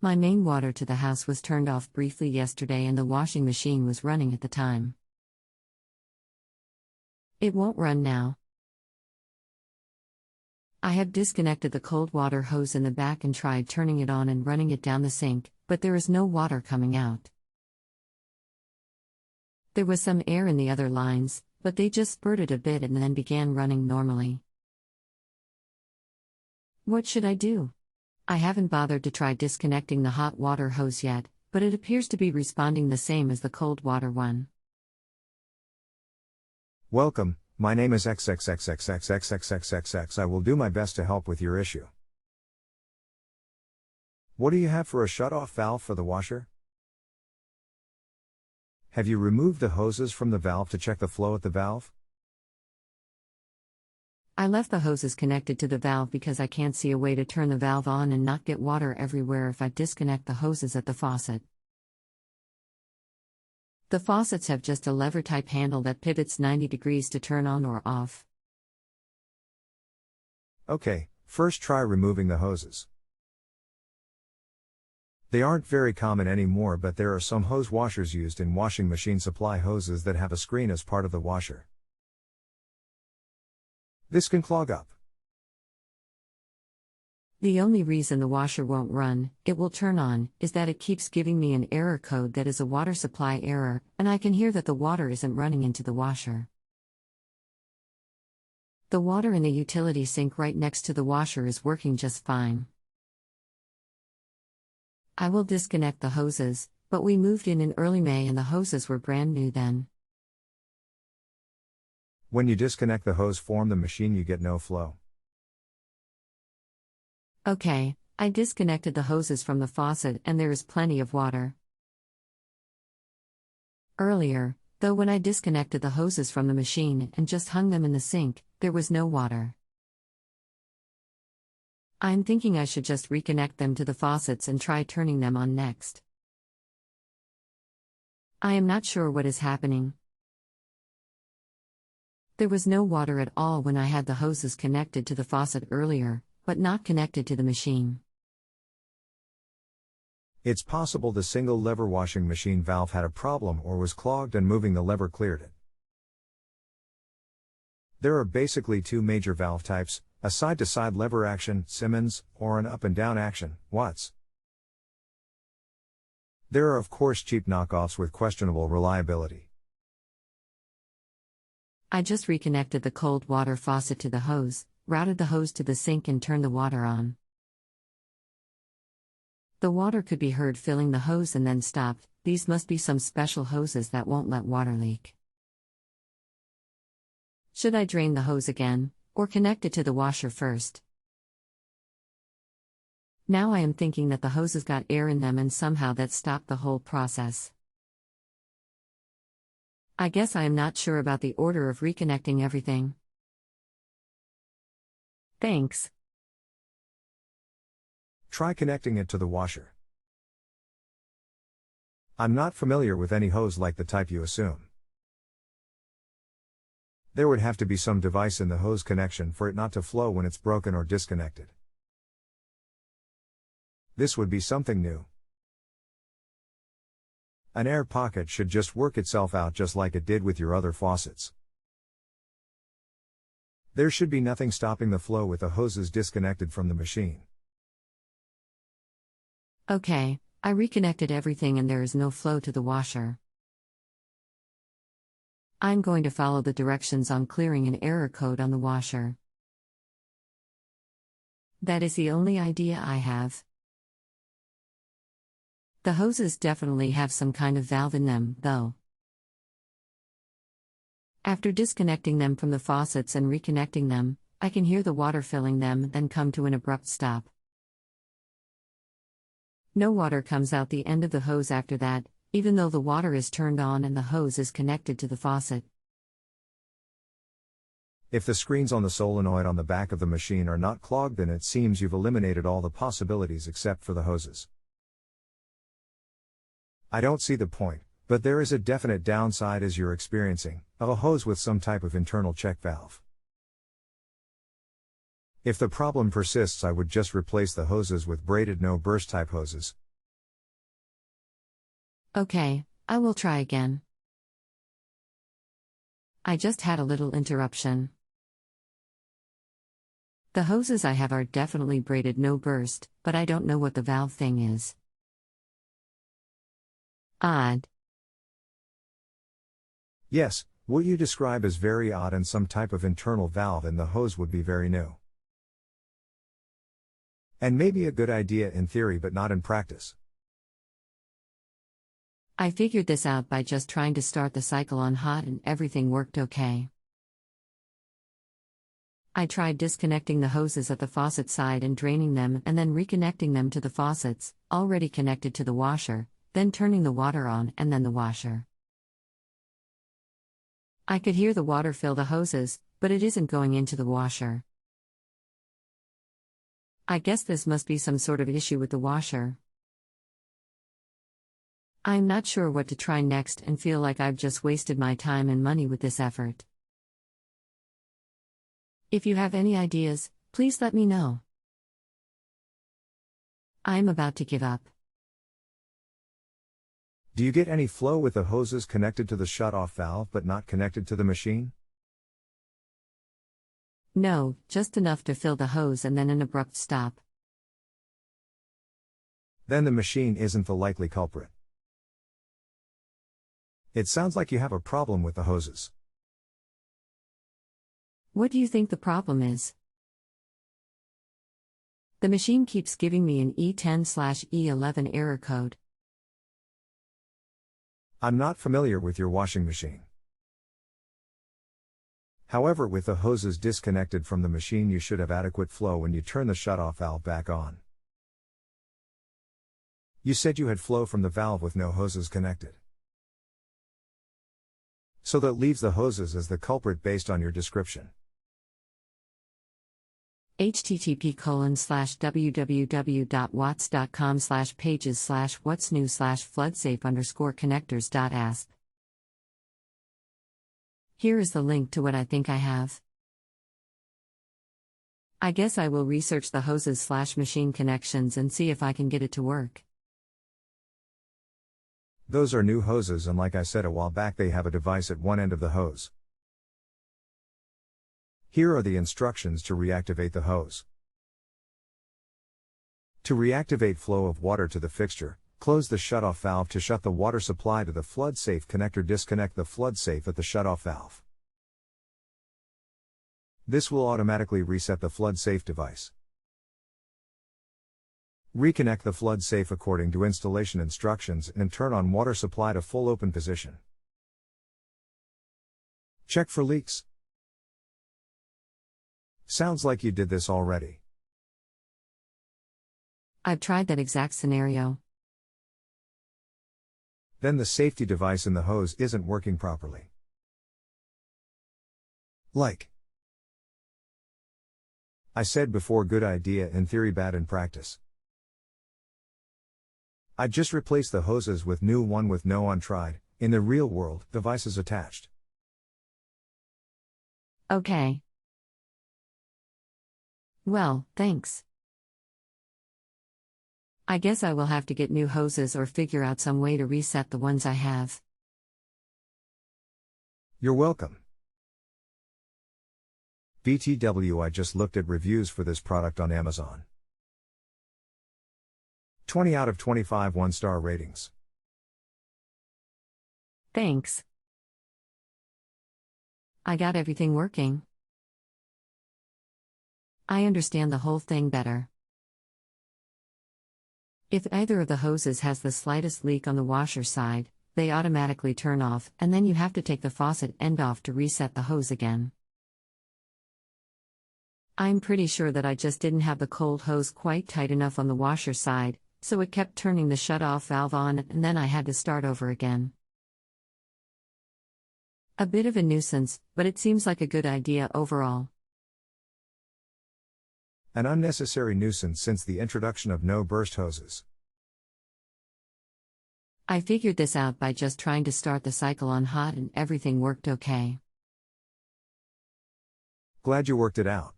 My main water to the house was turned off briefly yesterday and the washing machine was running at the time. It won't run now. I have disconnected the cold water hose in the back and tried turning it on and running it down the sink, but there is no water coming out. There was some air in the other lines, but they just spurted a bit and then began running normally. What should I do? I haven't bothered to try disconnecting the hot water hose yet, but it appears to be responding the same as the cold water one. Welcome, my name is XXXXX I will do my best to help with your issue. What do you have for a shut-off valve for the washer? Have you removed the hoses from the valve to check the flow at the valve? I left the hoses connected to the valve because I can't see a way to turn the valve on and not get water everywhere if I disconnect the hoses at the faucet. The faucets have just a lever-type handle that pivots 90 degrees to turn on or off. Okay, first try removing the hoses. They aren't very common anymore, but there are some hose washers used in washing machine supply hoses that have a screen as part of the washer. This can clog up. The only reason the washer won't run, it will turn on, is that it keeps giving me an error code that is a water supply error, and I can hear that the water isn't running into the washer. The water in the utility sink right next to the washer is working just fine. I will disconnect the hoses, but we moved in early May and the hoses were brand new then. When you disconnect the hose from the machine, you get no flow. Okay, I disconnected the hoses from the faucet and there is plenty of water. Earlier, though, when I disconnected the hoses from the machine and just hung them in the sink, there was no water. I'm thinking I should just reconnect them to the faucets and try turning them on next. I am not sure what is happening. There was no water at all when I had the hoses connected to the faucet earlier, but not connected to the machine. It's possible the single lever washing machine valve had a problem or was clogged and moving the lever cleared it. There are basically two major valve types, a side-to-side lever action, Simmons, or an up-and-down action, Watts. There are of course cheap knockoffs with questionable reliability. I just reconnected the cold water faucet to the hose, routed the hose to the sink and turned the water on. The water could be heard filling the hose and then stopped. These must be some special hoses that won't let water leak. Should I drain the hose again, or connect it to the washer first? Now I am thinking that the hoses got air in them and somehow that stopped the whole process. I guess I am not sure about the order of reconnecting everything. Thanks. Try connecting it to the washer. I'm not familiar with any hose like the type you assume. There would have to be some device in the hose connection for it not to flow when it's broken or disconnected. This would be something new. An air pocket should just work itself out just like it did with your other faucets. There should be nothing stopping the flow with the hoses disconnected from the machine. Okay, I reconnected everything and there is no flow to the washer. I'm going to follow the directions on clearing an error code on the washer. That is the only idea I have. The hoses definitely have some kind of valve in them, though. After disconnecting them from the faucets and reconnecting them, I can hear the water filling them, then come to an abrupt stop. No water comes out the end of the hose after that, even though the water is turned on and the hose is connected to the faucet. If the screens on the solenoid on the back of the machine are not clogged, then it seems you've eliminated all the possibilities except for the hoses. I don't see the point, but there is a definite downside as you're experiencing, of a hose with some type of internal check valve. If the problem persists, I would just replace the hoses with braided no-burst type hoses, Okay, I will try again. I just had a little interruption. The hoses I have are definitely braided no burst, but I don't know what the valve thing is. Odd. Yes, what you describe is very odd, and some type of internal valve in the hose would be very new. And maybe a good idea in theory but not in practice. I figured this out by just trying to start the cycle on hot and everything worked okay. I tried disconnecting the hoses at the faucet side and draining them and then reconnecting them to the faucets, already connected to the washer, then turning the water on and then the washer. I could hear the water fill the hoses, but it isn't going into the washer. I guess this must be some sort of issue with the washer. I'm not sure what to try next and feel like I've just wasted my time and money with this effort. If you have any ideas, please let me know. I'm about to give up. Do you get any flow with the hoses connected to the shut-off valve but not connected to the machine? No, just enough to fill the hose and then an abrupt stop. Then the machine isn't the likely culprit. It sounds like you have a problem with the hoses. What do you think the problem is? The machine keeps giving me an E10/E11 error code. I'm not familiar with your washing machine. However, with the hoses disconnected from the machine, you should have adequate flow when you turn the shutoff valve back on. You said you had flow from the valve with no hoses connected. So that leaves the hoses as the culprit based on your description. http://www.watts.com/pages/what's-new/floodsafe_connectors.asp. Here is the link to what I think I have. I guess I will research the hoses/machine connections and see if I can get it to work. Those are new hoses, and like I said a while back, they have a device at one end of the hose. Here are the instructions to reactivate the hose. To reactivate flow of water to the fixture, close the shutoff valve to shut the water supply to the flood safe connector. Disconnect the flood safe at the shutoff valve. This will automatically reset the flood safe device. Reconnect the flood safe according to installation instructions and turn on water supply to full open position. Check for leaks. Sounds like you did this already. I've tried that exact scenario. Then the safety device in the hose isn't working properly. Like I said before, good idea in theory, bad in practice. I just replaced the hoses with new one with no untried, in the real world, devices attached. Okay. Well, thanks. I guess I will have to get new hoses or figure out some way to reset the ones I have. You're welcome. BTW, I just looked at reviews for this product on Amazon. 20 out of 25 one-star ratings. Thanks. I got everything working. I understand the whole thing better. If either of the hoses has the slightest leak on the washer side, they automatically turn off, and then you have to take the faucet end off to reset the hose again. I'm pretty sure that I just didn't have the cold hose quite tight enough on the washer side, so it kept turning the shut-off valve on, and then I had to start over again. A bit of a nuisance, but it seems like a good idea overall. An unnecessary nuisance since the introduction of no-burst hoses. I figured this out by just trying to start the cycle on hot and everything worked okay. Glad you worked it out.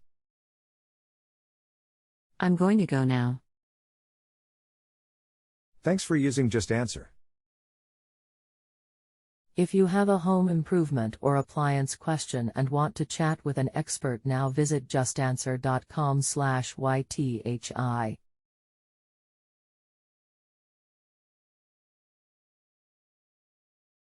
I'm going to go now. Thanks for using JustAnswer. If you have a home improvement or appliance question and want to chat with an expert now, visit justanswer.com/YTHI.